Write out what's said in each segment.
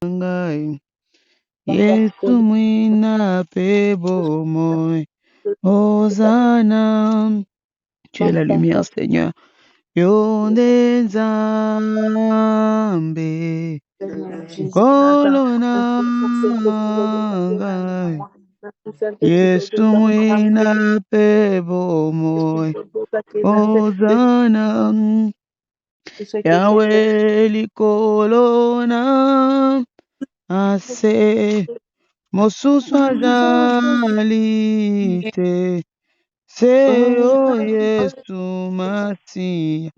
ngai. Yesu mwina pebo moi. Hosanna. Tu es la lumière, Seigneur. Yonde nzambe. Kolona ngai. Yesu mwina pebo moi. Hosanna. Yahweh likolona ase mosusu azali te se o Yesu Masiya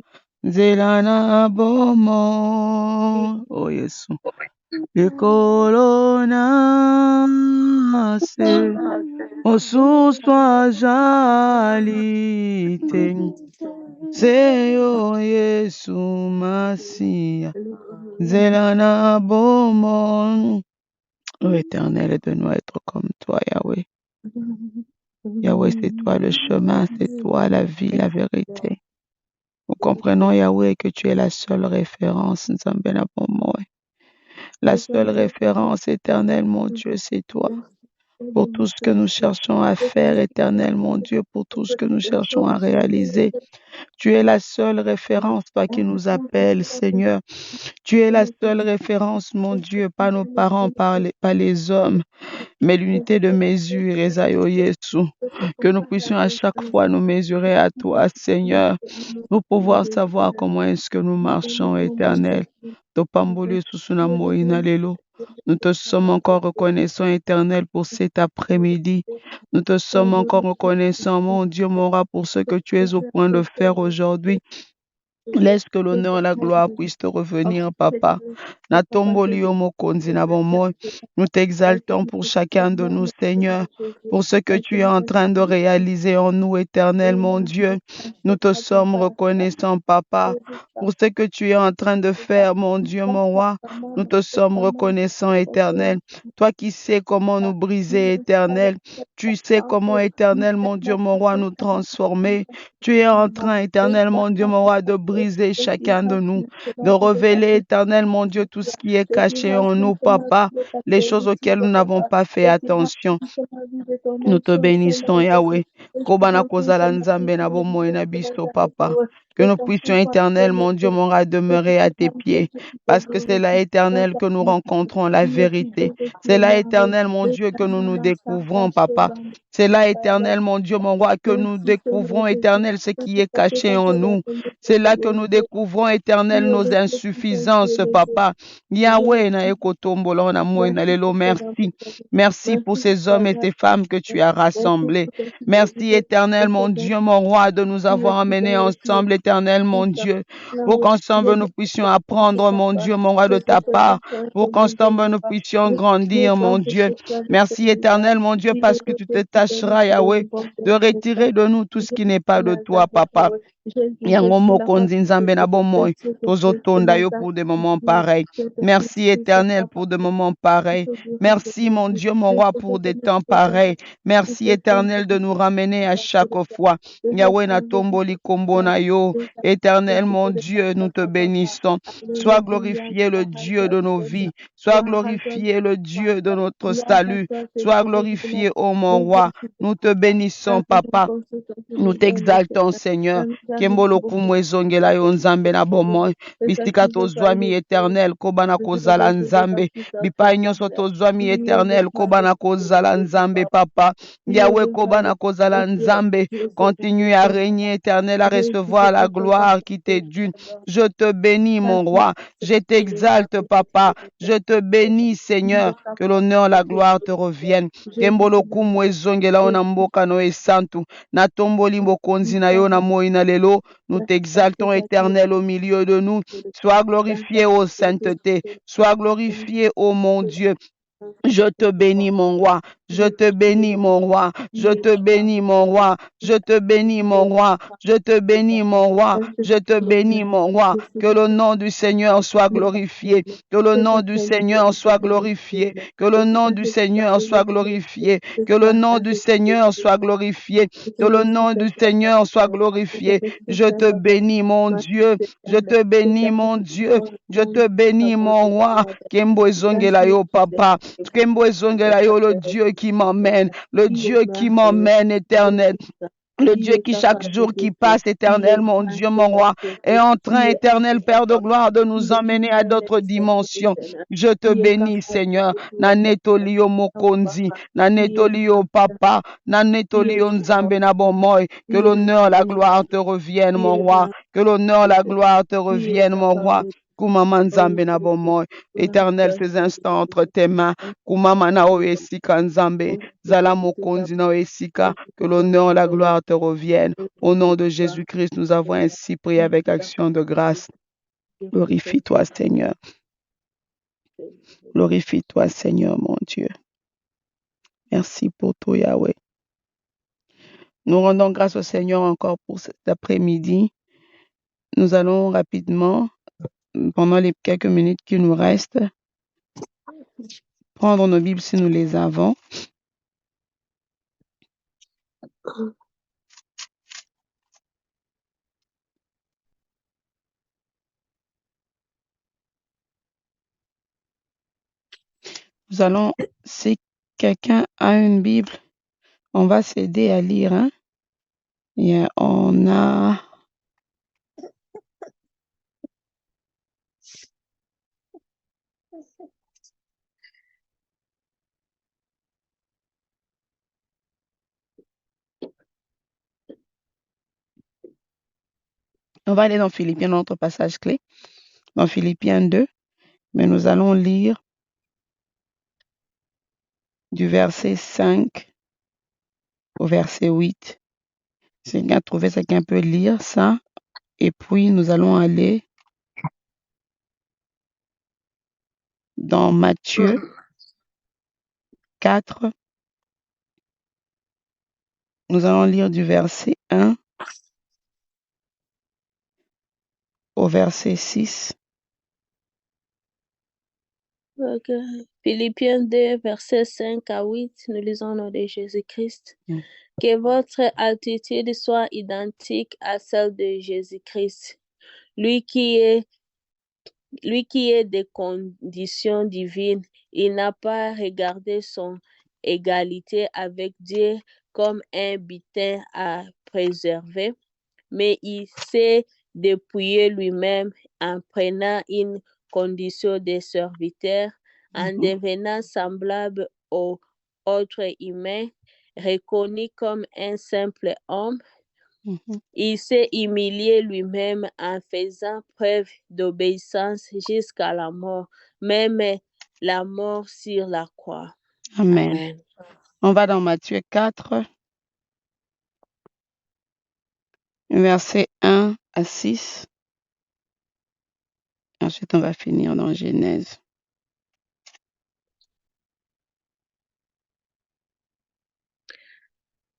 nzela na bomoi o Yesu likolona ase mosusu azali te se o Yesu Masiya nzela na bomoi. Ô Éternel, aide-nous à être comme toi, Yahweh. Yahweh, c'est toi le chemin, c'est toi la vie, la vérité. Nous comprenons, Yahweh, que tu es la seule référence, Nzambe na bomoi. La seule référence, Éternel, mon Dieu, c'est toi. Pour tout ce que nous cherchons à faire, Éternel, mon Dieu, pour tout ce que nous cherchons à réaliser. Tu es la seule référence, toi qui nous appelles, Seigneur. Tu es la seule référence, mon Dieu, pas nos parents, pas les hommes, mais l'unité de mesure, Esaïo Yesu. Que nous puissions à chaque fois nous mesurer à toi, Seigneur, pour pouvoir savoir comment est-ce que nous marchons, Éternel. Topamboli susuna moina lelo. Nous te sommes encore reconnaissants, Éternel, pour cet après-midi. Nous te sommes encore reconnaissants, mon Dieu, mon roi, pour ce que tu es au point de faire aujourd'hui. Laisse que l'honneur et la gloire puissent te revenir, Papa. Natomboli omokonzi na bomoi. Nous t'exaltons pour chacun de nous, Seigneur, pour ce que tu es en train de réaliser en nous, Éternel, mon Dieu. Nous te sommes reconnaissants, Papa, pour ce que tu es en train de faire, mon Dieu, mon roi. Nous te sommes reconnaissants, Éternel. Toi qui sais comment nous briser, Éternel. Tu sais comment, Éternel, mon Dieu, mon roi, nous transformer. Tu es en train, Éternel, mon Dieu, mon roi, de briser chacun de nous, de révéler, Éternel, mon Dieu, tout ce qui est caché en nous, Papa, les choses auxquelles nous n'avons pas fait attention. Nous te bénissons, Yahweh. Kobana kozala nzambe na bomoi na biso, Papa. Que nous puissions, Éternel, mon Dieu, mon roi, demeurer à tes pieds. Parce que c'est là, Éternel, que nous rencontrons la vérité. C'est là, Éternel, mon Dieu, que nous nous découvrons, Papa. C'est là, Éternel, mon Dieu, mon roi, que nous découvrons, Éternel, ce qui est caché en nous. C'est là que nous découvrons, Éternel, nos insuffisances, Papa. Yahweh, na ekotombolo na moi na lelo, merci. Merci pour ces hommes et ces femmes que tu as rassemblés. Merci, Éternel, mon Dieu, mon roi, de nous avoir emmenés ensemble, Éternel, mon Dieu, pour qu'ensemble nous puissions apprendre, mon Dieu, mon roi, de ta part, pour qu'ensemble nous puissions grandir, mon Dieu. Merci, Éternel, mon Dieu, parce que tu te tâcheras, Yahweh, de retirer de nous tout ce qui n'est pas de toi, Papa. Yango mokonzi nzambe na bomoi tozotonda yo pour des moments pareils. Merci Éternel pour des moments pareils. Merci mon Dieu, mon roi, pour des temps pareils. Merci Éternel de nous ramener à chaque fois. Yahweh na tomboli kombo na yo. Éternel mon Dieu, nous te bénissons. Sois glorifié le Dieu de nos vies. Sois glorifié le Dieu de notre salut. Sois glorifié, ô mon roi. Nous te bénissons, Papa. Nous t'exaltons, Seigneur. Kembolo kumwezongela yo nzambe na bomoi. Bisika tozwami éternel, kobana kozala nzambe. Bipai nyonso tozwami éternel, kobana kozala nzambe, Papa. Yahweh, kobana kozala nzambe. Continue à régner, éternel, à recevoir la gloire qui t'est due. Je te bénis, mon roi. Je t'exalte, Papa. Je te bénis, Seigneur. Que l'honneur, la gloire te reviennent. Kembolo kumwezongela ona mboka no esantu. Na tomboli mokonzi na yo na moi na lelo. Nous t'exaltons, Éternel, au milieu de nous. Sois glorifié, ô sainteté. Sois glorifié, ô mon Dieu. Je te bénis, mon roi. Je te bénis, mon roi. Je te bénis, mon roi. Je te bénis, mon roi. Je te bénis, mon roi. Je te bénis, mon roi. Que le nom du Seigneur soit glorifié. Que le nom du Seigneur soit glorifié. Que le nom du Seigneur soit glorifié. Que le nom du Seigneur soit glorifié. Que le nom du Seigneur soit glorifié. Je te bénis, mon Dieu. Je te bénis, mon Dieu. Je te bénis, mon roi. Kembo ezongela yo, papa. Kembo ezongela yo, le Dieu qui m'emmène. Le Dieu qui m'emmène, éternel. Le Dieu qui chaque jour qui passe, éternel, mon Dieu, mon roi, est en train, éternel, Père de gloire, de nous emmener à d'autres dimensions. Je te bénis, Seigneur. Nanetolio mokonzi, nanetolio papa, nanetolio nzambe na bomoy. Que l'honneur, la gloire te revienne, mon roi. Que l'honneur, la gloire te revienne, mon roi. Kumama nzambe na bomoy. Éternel, ces instants entre tes mains. Kumama na oesika nzambe. Zala mokonzi na oesika. Que l'honneur, la gloire te revienne. Au nom de Jésus-Christ, nous avons ainsi prié avec action de grâce. Glorifie-toi, Seigneur. Glorifie-toi, Seigneur, mon Dieu. Merci pour tout, Yahweh. Nous rendons grâce au Seigneur encore pour cet après-midi. Nous allons rapidement, pendant les quelques minutes qui nous restent, prendre nos Bibles si nous les avons. Nous allons, si quelqu'un a une Bible, on va s'aider à lire. Hein? Et on a... On va aller dans Philippiens, notre passage clé, dans Philippiens 2, mais nous allons lire du verset 5 au verset 8. Si quelqu'un a trouvé ça, quelqu'un peut lire ça, et puis nous allons aller dans Matthieu 4. Nous allons lire du verset 1 au verset 6. Okay. Philippiens 2, verset 5 à 8, nous lisons au nom de Jésus-Christ. Que votre attitude soit identique à celle de Jésus-Christ, lui qui est des conditions divines. Il n'a pas regardé son égalité avec Dieu comme un butin à préserver, mais il s'est dépouillé lui-même en prenant une condition de serviteur, en devenant semblable aux autres humains, reconnu comme un simple homme. Il s'est humilié lui-même en faisant preuve d'obéissance jusqu'à la mort, même la mort sur la croix. Amen. Amen. On va dans Matthieu 4, verset 1 à 6. Ensuite, on va finir dans Genèse.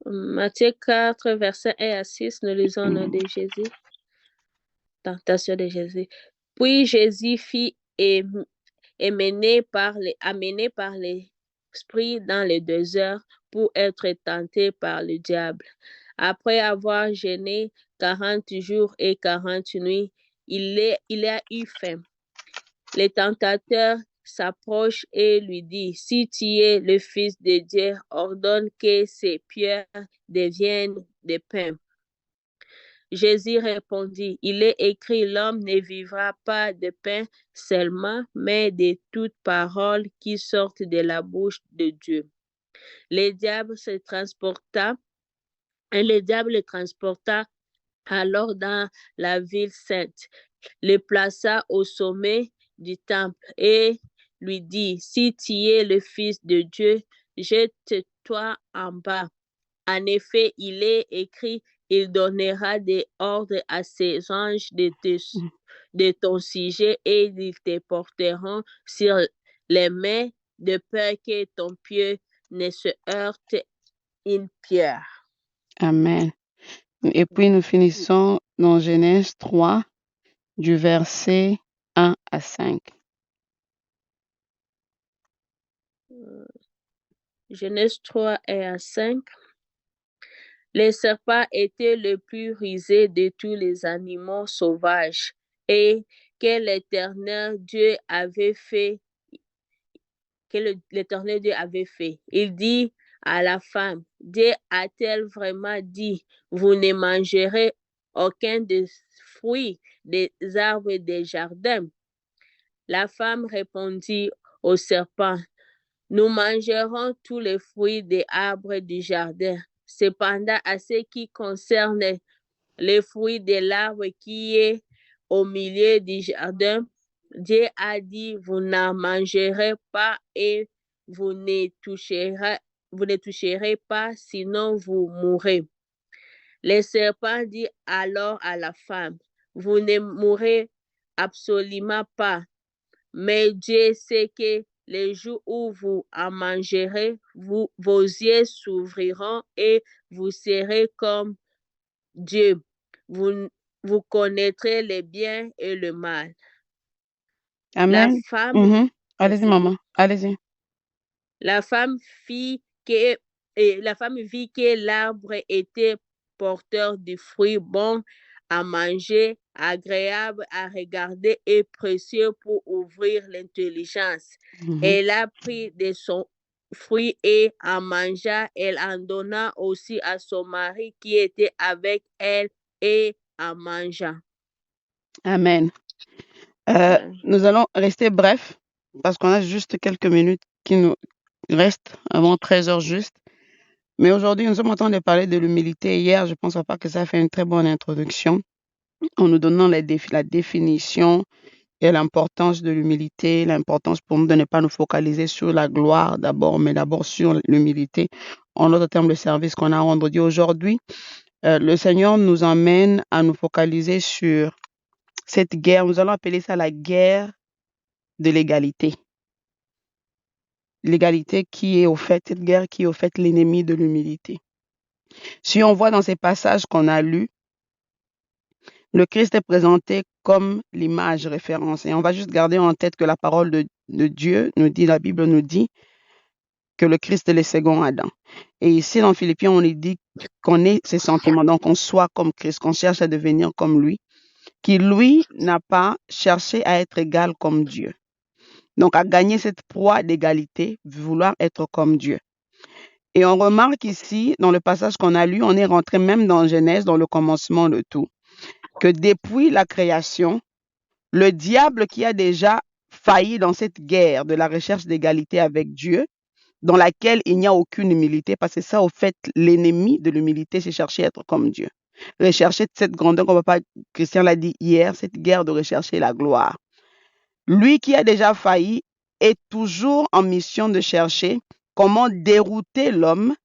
Matthieu 4, verset 1 à 6, nous lisons au nom de Jésus. Tentation de Jésus. Puis Jésus fut amené par l'Esprit dans le désert pour être tenté par le diable. Après avoir jeûné 40 jours et 40 nuits, il a eu faim. Le tentateur s'approche et lui dit, si tu es le Fils de Dieu, ordonne que ces pierres deviennent des pains. Jésus répondit, il est écrit, l'homme ne vivra pas de pain seulement, mais de toute parole qui sortent de la bouche de Dieu. Le diable le transporta alors dans la ville sainte, le plaça au sommet du temple et lui dit, si tu es le Fils de Dieu, jette-toi en bas. En effet, il est écrit, il donnera des ordres à ses anges de ton sujet et ils te porteront sur les mains de peur que ton pied ne se heurte une pierre. Amen. Et puis nous finissons dans Genèse 3, du verset 1 à 5. Genèse 3 et à 5. Le serpent était le plus rusé de tous les animaux sauvages et que l'Éternel Dieu avait fait. Il dit à la femme, Dieu a-t-elle vraiment dit, vous ne mangerez aucun des fruits des arbres des jardins? La femme répondit au serpent, nous mangerons tous les fruits des arbres du jardin. Cependant, à ce qui concerne les fruits de l'arbre qui est au milieu du jardin, Dieu a dit, vous n'en mangerez pas et vous ne toucherez pas, sinon vous mourrez. Le serpent dit alors à la femme, vous ne mourrez absolument pas, mais Dieu sait que le jour où vous en mangerez, vos yeux s'ouvriront et vous serez comme Dieu. Vous connaîtrez le bien et le mal. Amen. La femme, Allez-y, maman. Allez-y. La femme vit que l'arbre était porteur de fruits bons à manger, agréable à regarder et précieux pour ouvrir l'intelligence. Elle a pris de son fruit et en mangea. Elle en donna aussi à son mari qui était avec elle et en mangea. Amen. Nous allons rester bref parce qu'on a juste quelques minutes qui nous restent avant 13 heures juste. Mais aujourd'hui, nous sommes en train de parler de l'humilité. Hier, je pense pas que ça a fait une très bonne introduction en nous donnant la définition et l'importance de l'humilité, l'importance pour nous de ne pas nous focaliser sur la gloire d'abord, mais d'abord sur l'humilité. En d'autres termes, le service qu'on a rendu Dieu aujourd'hui, le Seigneur nous emmène à nous focaliser sur cette guerre. Nous allons appeler ça la guerre de l'égalité. L'égalité qui est au fait, cette guerre qui est au fait l'ennemi de l'humilité. Si on voit dans ces passages qu'on a lus, le Christ est présenté comme l'image référence. Et on va juste garder en tête que la parole de Dieu nous dit, la Bible nous dit que le Christ est le second Adam. Et ici dans Philippiens, on nous dit qu'on ait ces sentiments, donc qu'on soit comme Christ, qu'on cherche à devenir comme lui, qui lui n'a pas cherché à être égal comme Dieu. Donc à gagner cette proie d'égalité, vouloir être comme Dieu. Et on remarque ici, dans le passage qu'on a lu, on est rentré même dans Genèse, dans le commencement de tout, que depuis la création, le diable qui a déjà failli dans cette guerre de la recherche d'égalité avec Dieu, dans laquelle il n'y a aucune humilité, parce que ça, au fait, l'ennemi de l'humilité, c'est chercher à être comme Dieu. Rechercher cette grandeur, comme papa Christian l'a dit hier, cette guerre de rechercher la gloire. Lui qui a déjà failli est toujours en mission de chercher comment dérouter l'homme.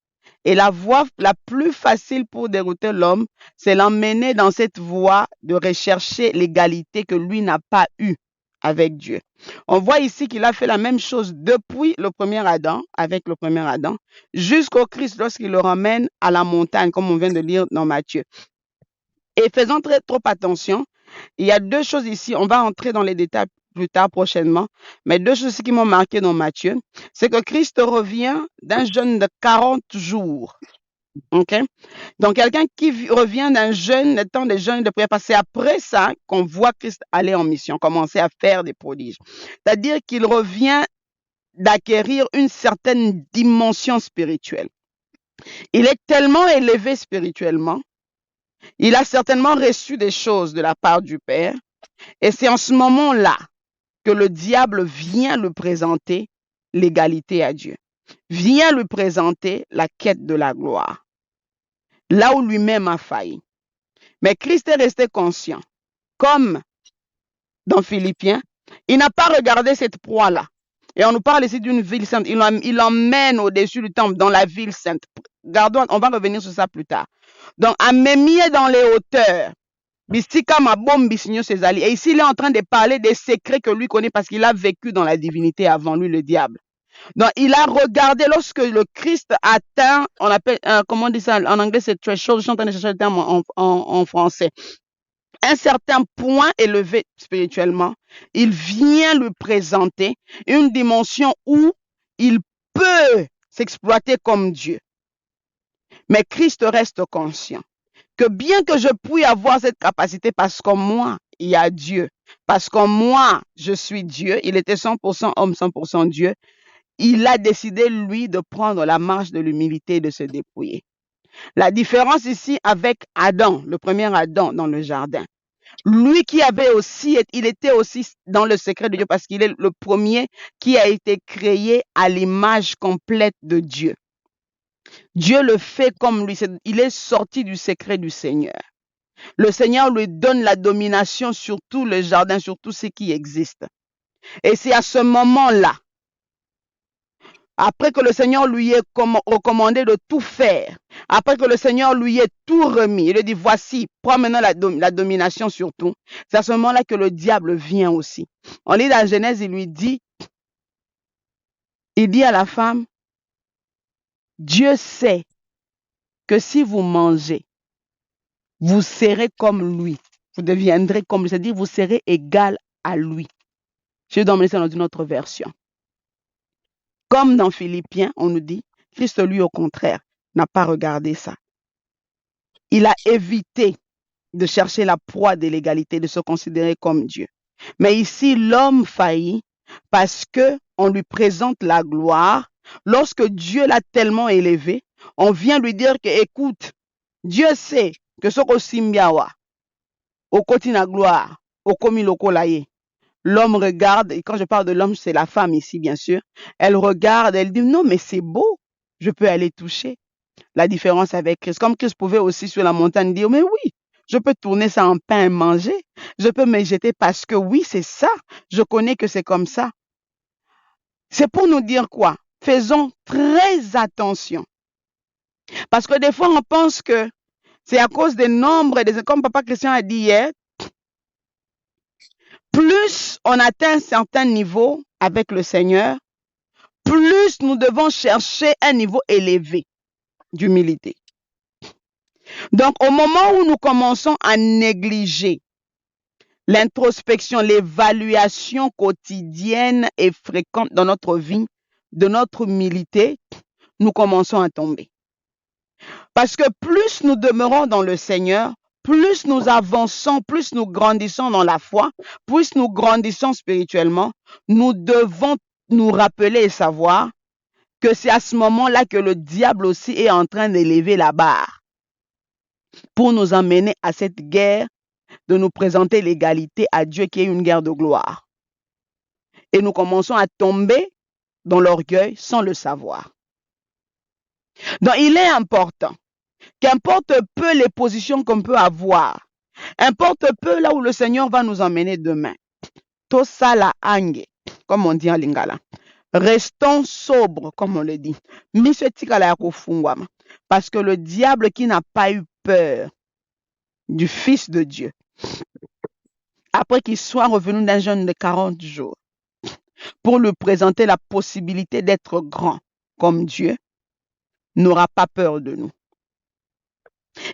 Et la voie la plus facile pour dérouter l'homme, c'est l'emmener dans cette voie de rechercher l'égalité que lui n'a pas eue avec Dieu. On voit ici qu'il a fait la même chose depuis le premier Adam, avec le premier Adam, jusqu'au Christ lorsqu'il le ramène à la montagne, comme on vient de lire dans Matthieu. Et faisons trop attention, il y a deux choses ici, on va entrer dans les détails plus tard prochainement, mais deux choses qui m'ont marqué dans Matthieu, c'est que Christ revient d'un jeûne de 40 jours. Ok? Donc, quelqu'un qui revient d'un jeûne, le temps des jeûnes de prière, parce que c'est après ça qu'on voit Christ aller en mission, commencer à faire des prodiges. C'est-à-dire qu'il revient d'acquérir une certaine dimension spirituelle. Il est tellement élevé spirituellement, il a certainement reçu des choses de la part du Père, et c'est en ce moment-là que le diable vient lui présenter l'égalité à Dieu, vient lui présenter la quête de la gloire, là où lui-même a failli. Mais Christ est resté conscient, comme dans Philippiens, il n'a pas regardé cette proie-là. Et on nous parle ici d'une ville sainte, il l'emmène au-dessus du temple, dans la ville sainte. Gardons, on va revenir sur ça plus tard. Donc, à m'émier dans les hauteurs, et ici, il est en train de parler des secrets que lui connaît parce qu'il a vécu dans la divinité avant lui, le diable. Donc, il a regardé lorsque le Christ atteint, on appelle, comment on dit ça en anglais, c'est threshold, je suis en train de chercher le terme en français. Un certain point élevé spirituellement, il vient lui présenter une dimension où il peut s'exploiter comme Dieu. Mais Christ reste conscient que bien que je puisse avoir cette capacité parce qu'en moi, il y a Dieu, parce qu'en moi, je suis Dieu, il était 100% homme, 100% Dieu, il a décidé, lui, de prendre la marche de l'humilité et de se dépouiller. La différence ici avec Adam, le premier Adam dans le jardin, lui qui avait aussi, il était aussi dans le secret de Dieu parce qu'il est le premier qui a été créé à l'image complète de Dieu. Dieu le fait comme lui, il est sorti du secret du Seigneur. Le Seigneur lui donne la domination sur tout le jardin, sur tout ce qui existe. Et c'est à ce moment-là, après que le Seigneur lui ait recommandé de tout faire, après que le Seigneur lui ait tout remis, il lui dit, voici, prends maintenant la domination sur tout. C'est à ce moment-là que le diable vient aussi. On lit dans Genèse, il dit à la femme, Dieu sait que si vous mangez, vous serez comme lui. Vous deviendrez comme lui, c'est-à-dire vous serez égal à lui. Je dois emmener ça dans une autre version. Comme dans Philippiens, on nous dit, Christ, lui, au contraire, n'a pas regardé ça. Il a évité de chercher la proie de l'égalité, de se considérer comme Dieu. Mais ici, l'homme faillit parce que on lui présente la gloire. Lorsque Dieu l'a tellement élevé, on vient lui dire que, écoute, Dieu sait que ce qu'on simbiawa, au côté la gloire, au komi lokolaye. L'homme regarde, et quand je parle de l'homme, c'est la femme ici, bien sûr. Elle regarde, elle dit, non, mais c'est beau, je peux aller toucher. La différence avec Christ, comme Christ pouvait aussi sur la montagne dire, mais oui, je peux tourner ça en pain et manger. Je peux me jeter parce que oui, c'est ça. Je connais que c'est comme ça. C'est pour nous dire quoi? Faisons très attention. Parce que des fois, on pense que c'est à cause des nombres, comme Papa Christian a dit hier, plus on atteint un certain niveau avec le Seigneur, plus nous devons chercher un niveau élevé d'humilité. Donc, au moment où nous commençons à négliger l'introspection, l'évaluation quotidienne et fréquente dans notre vie, de notre humilité, nous commençons à tomber. Parce que plus nous demeurons dans le Seigneur, plus nous avançons, plus nous grandissons dans la foi, plus nous grandissons spirituellement, nous devons nous rappeler et savoir que c'est à ce moment-là que le diable aussi est en train d'élever la barre pour nous emmener à cette guerre de nous présenter l'égalité à Dieu qui est une guerre de gloire. Et nous commençons à tomber dans l'orgueil sans le savoir. Donc, il est important, qu'importe peu les positions qu'on peut avoir, importe peu là où le Seigneur va nous emmener demain, tosala ange, comme on dit en lingala, restons sobres, comme on le dit, parce que le diable qui n'a pas eu peur du Fils de Dieu, après qu'il soit revenu d'un jeûne de 40 jours, pour lui présenter la possibilité d'être grand comme Dieu, n'aura pas peur de nous.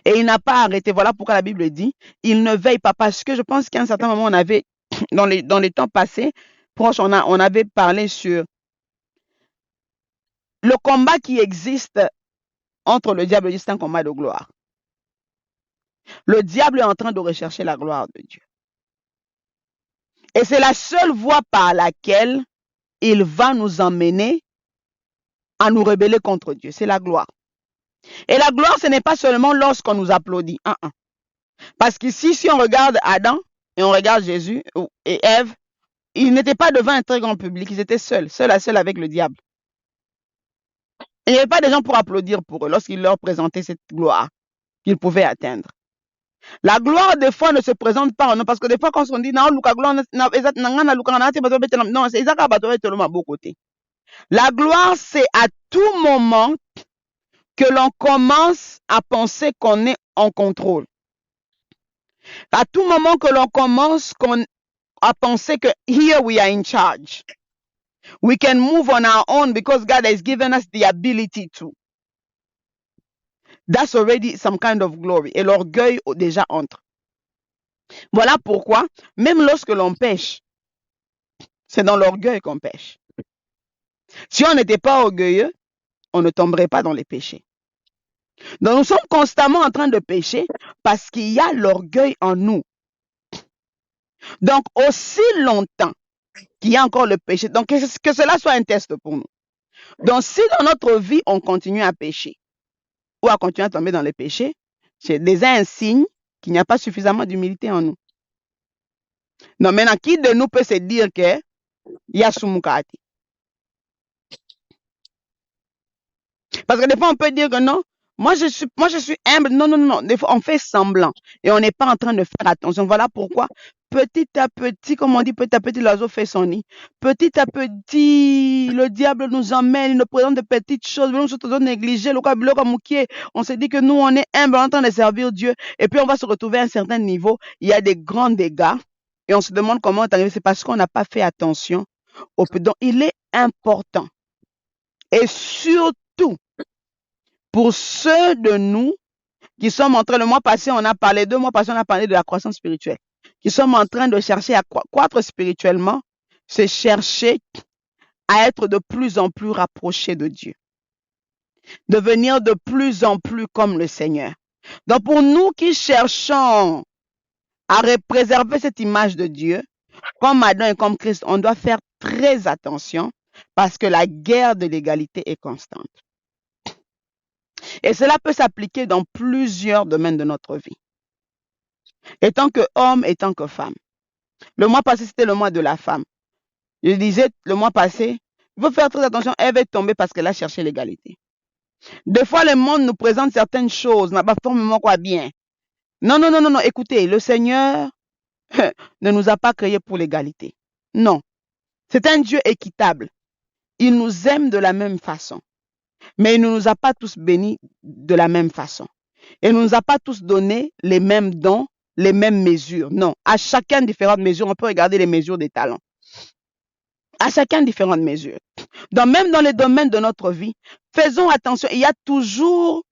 Et il n'a pas arrêté. Voilà pourquoi la Bible dit, il ne veille pas. Parce que je pense qu'à un certain moment, on avait, dans les temps passés, proches, on avait parlé sur le combat qui existe entre le diable et Dieu, c'est un combat de gloire. Le diable est en train de rechercher la gloire de Dieu. Et c'est la seule voie par laquelle il va nous emmener à nous rebeller contre Dieu. C'est la gloire. Et la gloire, ce n'est pas seulement lorsqu'on nous applaudit. Parce qu'ici, si on regarde Adam et on regarde Jésus et Ève, ils n'étaient pas devant un très grand public, ils étaient seuls à seul avec le diable. Il n'y avait pas de gens pour applaudir pour eux lorsqu'il leur présentait cette gloire qu'ils pouvaient atteindre. La gloire, des fois, ne se présente pas en nous, parce que des fois, quand on dit, non, c'est côté. La gloire, c'est à tout moment que l'on commence à penser qu'on est en contrôle. À tout moment que l'on commence à penser que here we are in charge. We can move on our own because God has given us the ability to. That's already some kind of glory. Et l'orgueil déjà entre. Voilà pourquoi, même lorsque l'on pêche, c'est dans l'orgueil qu'on pêche. Si on n'était pas orgueilleux, on ne tomberait pas dans les péchés. Donc nous sommes constamment en train de pécher parce qu'il y a l'orgueil en nous. Donc aussi longtemps qu'il y a encore le péché, donc que cela soit un test pour nous. Donc si dans notre vie on continue à pécher ou à continuer à tomber dans les péchés, c'est déjà un signe qu'il n'y a pas suffisamment d'humilité en nous. Donc maintenant, qui de nous peut se dire que il y a Soumukati? Parce que des fois on peut dire que non, moi je suis humble. Non. Des fois on fait semblant et on n'est pas en train de faire attention. Voilà pourquoi petit à petit, comme on dit, petit à petit l'oiseau fait son nid. Petit à petit, le diable nous emmène, il nous présente de petites choses. Nous sommes négligés. On se dit que nous on est humble en train de servir Dieu et puis on va se retrouver à un certain niveau. Il y a des grands dégâts et on se demande comment c'est arrivé. C'est parce qu'on n'a pas fait attention. Donc il est important et surtout pour ceux de nous qui sommes en train, le mois passé, on a parlé, 2 mois passés, on a parlé de la croissance spirituelle, qui sommes en train de chercher à croître spirituellement, c'est chercher à être de plus en plus rapproché de Dieu, devenir de plus en plus comme le Seigneur. Donc pour nous qui cherchons à préserver cette image de Dieu, comme Adam et comme Christ, on doit faire très attention parce que la guerre de l'égalité est constante. Et cela peut s'appliquer dans plusieurs domaines de notre vie. Étant que homme, étant que femme. Le mois passé, c'était le mois de la femme. Je disais le mois passé, il faut faire très attention, elle va tomber parce qu'elle a cherché l'égalité. Des fois, le monde nous présente certaines choses, n'a pas forcément quoi bien. Non, écoutez, le Seigneur ne nous a pas créés pour l'égalité. Non. C'est un Dieu équitable. Il nous aime de la même façon. Mais il ne nous a pas tous bénis de la même façon. Il ne nous a pas tous donné les mêmes dons, les mêmes mesures. Non, à chacun différentes mesures. On peut regarder les mesures des talents. À chacun différentes mesures. Donc même dans les domaines de notre vie, faisons attention. Il y a toujours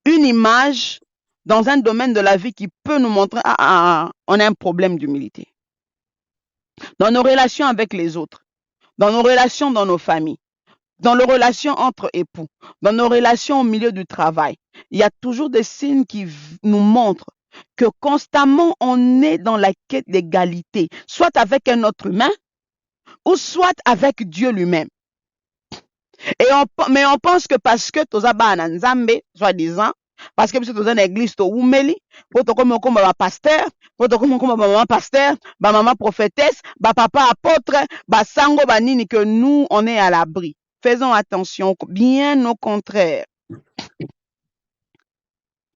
une image dans un domaine de la vie qui peut nous montrer on a un problème d'humilité. Dans nos relations avec les autres, dans nos relations dans nos familles, dans nos relations entre époux, dans nos relations au milieu du travail, il y a toujours des signes qui nous montrent que constamment on est dans la quête d'égalité, soit avec un autre humain, ou soit avec Dieu lui-même. Mais on pense que parce que tu as Nzambe, soi-disant, parce que tu as une église, tu as pour te comme un pasteur, pour te comme un maman pasteur, ma maman prophétesse, ma papa apôtre, ma sango banini, que nous, on est à l'abri. Faisons attention, bien au contraire.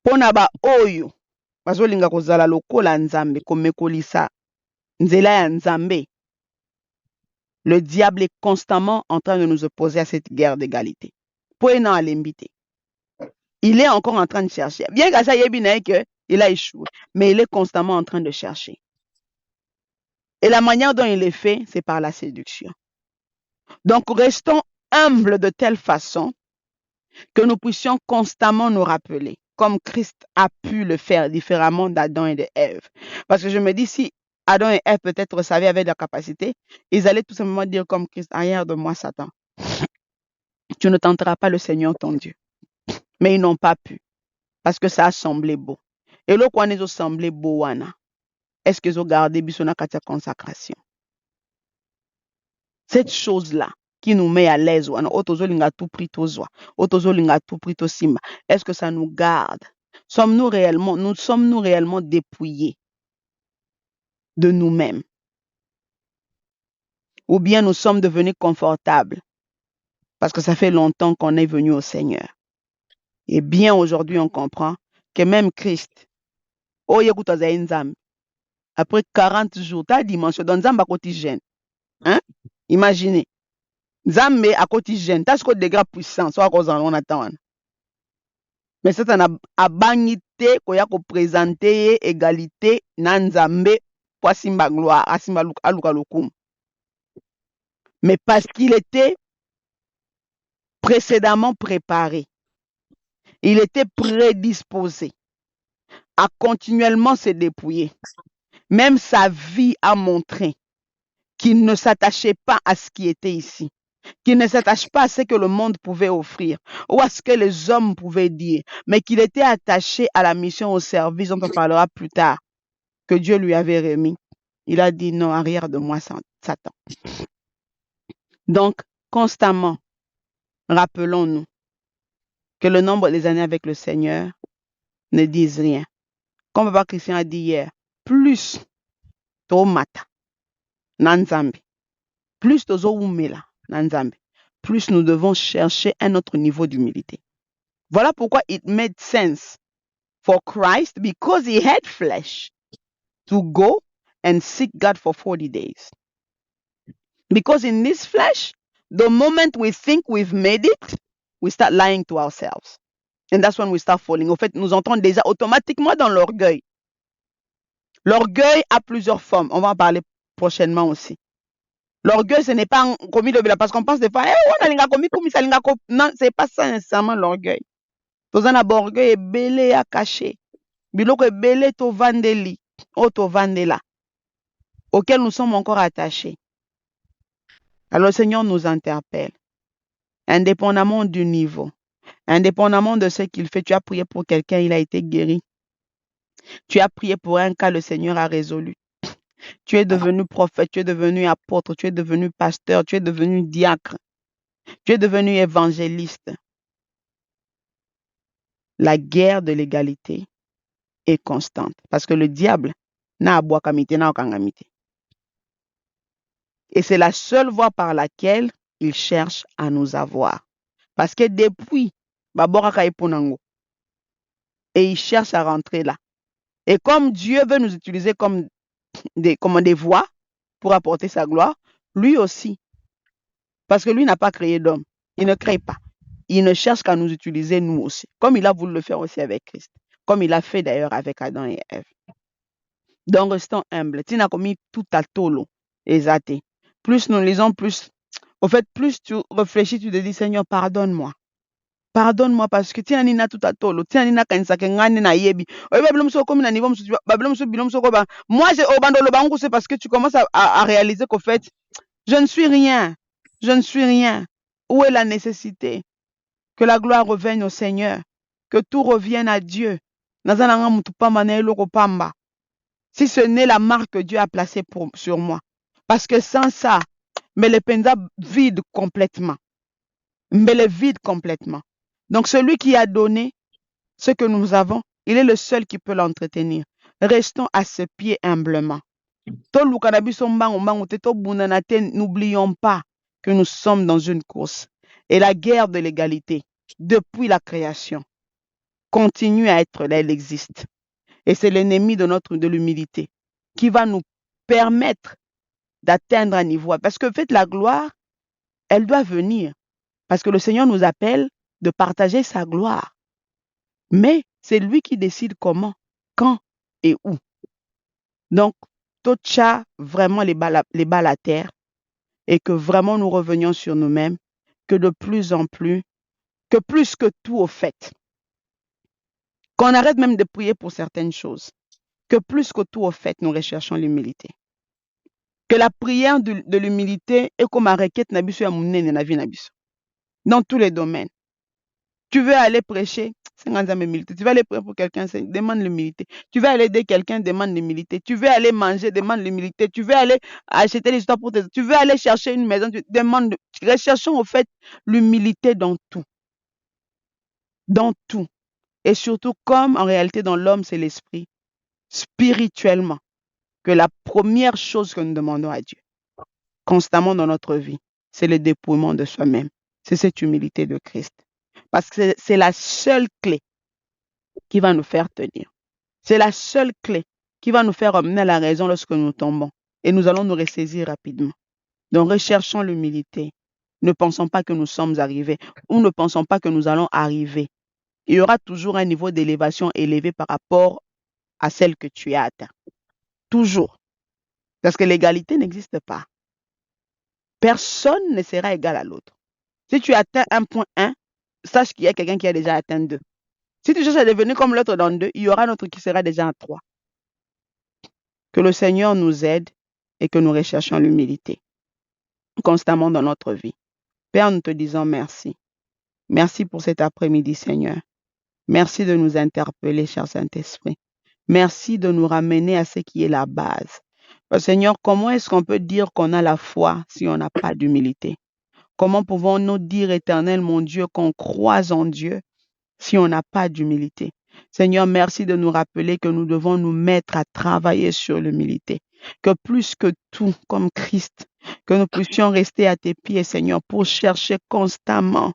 Pona ba oyo, bazolinga kozala lokola Nzambe, komekolisa nzela ya Nzambe. Le diable est constamment en train de nous opposer à cette guerre d'égalité. Il est encore en train de chercher. Bien que ça il a échoué, mais il est constamment en train de chercher. Et la manière dont il le fait, c'est par la séduction. Donc, restons humbles de telle façon que nous puissions constamment nous rappeler, comme Christ a pu le faire différemment d'Adam et d'Ève. Parce que je me dis, si Adam et Ève peut-être savaient, avaient la capacité, ils allaient tout simplement dire comme Christ, arrière de moi Satan, tu ne tenteras pas le Seigneur ton Dieu. Mais ils n'ont pas pu, parce que ça a semblé beau. Et là, quand ils ont semblé beau, est-ce qu'ils ont gardé Bissona Katia consacration? Cette chose-là qui nous met à l'aise, est-ce que ça nous garde? Sommes-nous réellement dépouillés de nous-mêmes? Ou bien nous sommes devenus confortables parce que ça fait longtemps qu'on est venu au Seigneur. Et bien aujourd'hui, on comprend que même Christ, après 40 jours, ta dimension, dans Nzamba quotidien, hein? Imaginez, Nzambe à quotidien, t'as ce que degré puissant, soit cause on attend. Mais c'est un abanité qu'on a présenté égalité, Nzambe, pour Simba gloire, Asimba alukalukum. mais parce qu'il était précédemment préparé. Il était prédisposé à continuellement se dépouiller. Même sa vie a montré qu'il ne s'attachait pas à ce qui était ici, qu'il ne s'attache pas à ce que le monde pouvait offrir ou à ce que les hommes pouvaient dire, mais qu'il était attaché à la mission, au service dont on parlera plus tard, que Dieu lui avait remis. Il a dit non, arrière de moi, Satan. Donc, constamment, rappelons-nous que le nombre des années avec le Seigneur ne disent rien. Comme Papa Christian a dit hier, plus tomata, nanzambi, plus tozo umela, nanzambi, plus nous devons chercher un autre niveau d'humilité. Voilà pourquoi it made sense for Christ, because he had flesh, to go and seek God for 40 days. Because in this flesh, the moment we think we've made it, we start lying to ourselves. And that's when we start falling. Au fait, nous entrons déjà automatiquement dans l'orgueil. L'orgueil a plusieurs formes. On va en parler prochainement aussi. L'orgueil, ce n'est pas commis de parce qu'on pense des fois, on a commis comme ça, non, c'est pas ça nécessairement l'orgueil. Dans un orgueil est belé à cacher. Biloko est belé to vandeli, to vandela, auquel nous sommes encore attachés. Alors le Seigneur nous interpelle, indépendamment du niveau, indépendamment de ce qu'il fait. Tu as prié pour quelqu'un, il a été guéri. Tu as prié pour un cas, le Seigneur a résolu. Tu es devenu prophète, tu es devenu apôtre, tu es devenu pasteur, tu es devenu diacre, tu es devenu évangéliste. La guerre de l'égalité est constante parce que le diable n'a à boire kamité, n'a aucun kamité. Et c'est la seule voie par laquelle il cherche à nous avoir. Parce que depuis, et il cherche à rentrer là. Et comme Dieu veut nous utiliser comme des voies pour apporter sa gloire, lui aussi. Parce que lui n'a pas créé d'homme. Il ne crée pas. Il ne cherche qu'à nous utiliser nous aussi. Comme il a voulu le faire aussi avec Christ. Comme il a fait d'ailleurs avec Adam et Ève. Donc restons humbles. Tu n'as commis tout à tolo. Exacté. Plus nous lisons, plus. Au fait, plus tu réfléchis, tu te dis, Seigneur, pardonne-moi. Pardonne-moi parce que tu n'as pas tout à tolo. Tu n'as pas na yebi. Moi, c'est parce que tu commences à réaliser qu'au fait, je ne suis rien. Je ne suis rien. Où est la nécessité? Que la gloire revienne au Seigneur. Que tout revienne à Dieu. Si ce n'est la marque que Dieu a placée sur moi. Parce que sans ça, mais le penza vide complètement. Mais le vide complètement. Donc celui qui a donné ce que nous avons, il est le seul qui peut l'entretenir. Restons à ce pied humblement. N'oublions pas que nous sommes dans une course. Et la guerre de l'égalité, depuis la création, continue à être là, elle existe. Et c'est l'ennemi de l'humilité qui va nous permettre d'atteindre un niveau. Parce que en fait, la gloire, elle doit venir. Parce que le Seigneur nous appelle de partager sa gloire. Mais c'est lui qui décide comment, quand et où. Donc, Tocha vraiment les balles à terre et que vraiment nous revenions sur nous-mêmes, que de plus en plus, que plus que tout au fait, qu'on arrête même de prier pour certaines choses, que plus que tout au fait, nous recherchons l'humilité. Que la prière de l'humilité est comme un requête dans tous les domaines. Tu veux aller prêcher, tu veux aller prier pour quelqu'un, demande l'humilité. Tu veux aller aider quelqu'un, demande l'humilité. Tu veux aller manger, demande l'humilité. Tu veux aller acheter des histoires pour tu veux aller chercher une maison, demande. Recherchons au fait l'humilité dans tout. Dans tout. Et surtout, comme en réalité dans l'homme, c'est l'esprit, spirituellement, que la première chose que nous demandons à Dieu, constamment dans notre vie, c'est le dépouillement de soi-même. C'est cette humilité de Christ. Parce que c'est la seule clé qui va nous faire tenir. C'est la seule clé qui va nous faire amener à la raison lorsque nous tombons. Et nous allons nous ressaisir rapidement. Donc, recherchons l'humilité. Ne pensons pas que nous sommes arrivés ou ne pensons pas que nous allons arriver. Il y aura toujours un niveau d'élévation élevé par rapport à celle que tu as atteint. Toujours. Parce que l'égalité n'existe pas. Personne ne sera égal à l'autre. Si tu atteins 1.1, sache qu'il y a quelqu'un qui a déjà atteint 2. Si tu cherches à devenir comme l'autre dans 2, il y aura un autre qui sera déjà en 3. Que le Seigneur nous aide et que nous recherchions l'humilité constamment dans notre vie. Père, nous te disons merci. Merci pour cet après-midi, Seigneur. Merci de nous interpeller, cher Saint-Esprit. Merci de nous ramener à ce qui est la base. Seigneur, comment est-ce qu'on peut dire qu'on a la foi si on n'a pas d'humilité? Comment pouvons-nous dire, Éternel, mon Dieu, qu'on croit en Dieu si on n'a pas d'humilité? Seigneur, merci de nous rappeler que nous devons nous mettre à travailler sur l'humilité. Que plus que tout, comme Christ, que nous puissions rester à tes pieds, Seigneur, pour chercher constamment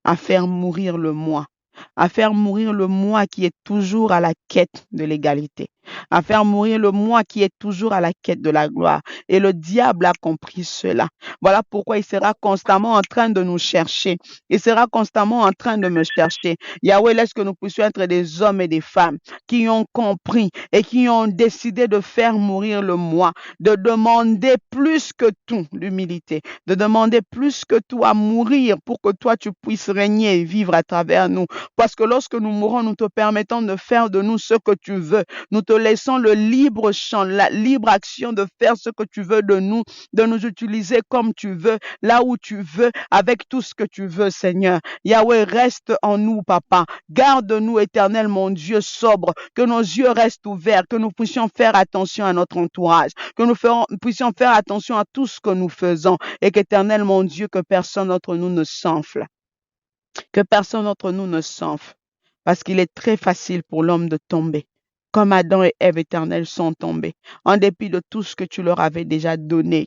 à faire mourir le moi. À faire mourir le moi qui est toujours à la quête de l'égalité, à faire mourir le moi qui est toujours à la quête de la gloire. Et le diable a compris cela. Voilà pourquoi il sera constamment en train de nous chercher. Il sera constamment en train de me chercher. Yahweh, laisse que nous puissions être des hommes et des femmes qui ont compris et qui ont décidé de faire mourir le moi, de demander plus que tout l'humilité, de demander plus que tout à mourir pour que toi tu puisses régner et vivre à travers nous. Parce que lorsque nous mourons, nous te permettons de faire de nous ce que tu veux. Nous te laissons le libre champ, la libre action de faire ce que tu veux de nous utiliser comme tu veux, là où tu veux, avec tout ce que tu veux, Seigneur. Yahweh, reste en nous, Papa. Garde-nous, Éternel, mon Dieu, sobre, que nos yeux restent ouverts, que nous puissions faire attention à notre entourage, que nous puissions faire attention à tout ce que nous faisons, et qu'Éternel, mon Dieu, que personne d'entre nous ne s'enfle. Que personne d'entre nous ne s'enfle, parce qu'il est très facile pour l'homme de tomber, comme Adam et Ève éternels sont tombés, en dépit de tout ce que tu leur avais déjà donné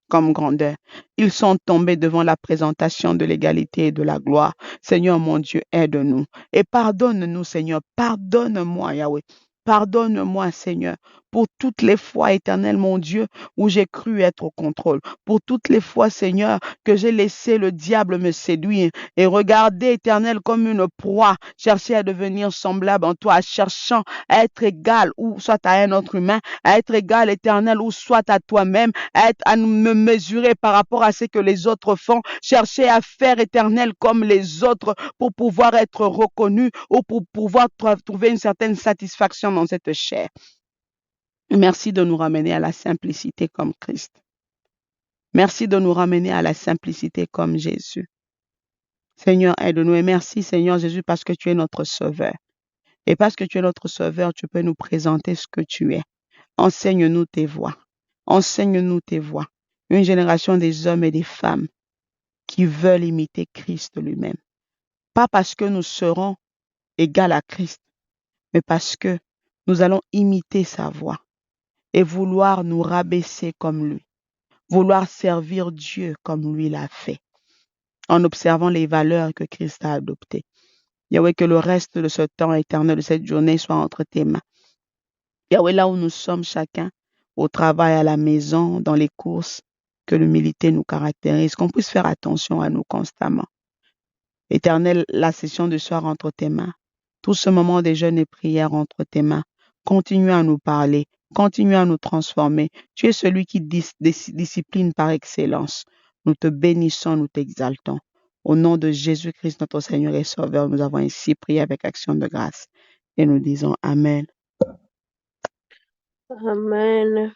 comme grandeur. Ils sont tombés devant la présentation de l'égalité et de la gloire. Seigneur mon Dieu, aide-nous et pardonne-nous, Seigneur. Pardonne-moi, Yahweh. Pardonne-moi, Seigneur, pour toutes les fois, Éternel, mon Dieu, où j'ai cru être au contrôle. Pour toutes les fois, Seigneur, que j'ai laissé le diable me séduire et regarder, Éternel, comme une proie, chercher à devenir semblable en toi, cherchant à être égal ou soit à un autre humain, à être égal, Éternel, ou soit à toi-même, à me mesurer par rapport à ce que les autres font, chercher à faire, Éternel, comme les autres pour pouvoir être reconnu ou pour pouvoir trouver une certaine satisfaction dans cette chair. Merci de nous ramener à la simplicité comme Christ. Merci de nous ramener à la simplicité comme Jésus. Seigneur, aide-nous et merci, Seigneur Jésus, parce que tu es notre sauveur. Et parce que tu es notre sauveur, tu peux nous présenter ce que tu es. Enseigne-nous tes voies. Enseigne-nous tes voies. Une génération des hommes et des femmes qui veulent imiter Christ lui-même. Pas parce que nous serons égaux à Christ, mais parce que nous allons imiter sa voie et vouloir nous rabaisser comme lui, vouloir servir Dieu comme lui l'a fait, en observant les valeurs que Christ a adoptées. Yahweh, que le reste de ce temps éternel, de cette journée, soit entre tes mains. Yahweh, là où nous sommes chacun, au travail, à la maison, dans les courses, que l'humilité nous caractérise, qu'on puisse faire attention à nous constamment. Éternel, la session de soir entre tes mains, tout ce moment de jeûne et prière entre tes mains, continue à nous parler, continue à nous transformer. Tu es celui qui discipline par excellence. Nous te bénissons, nous t'exaltons. Au nom de Jésus-Christ, notre Seigneur et Sauveur, nous avons ainsi prié avec action de grâce. Et nous disons Amen. Amen.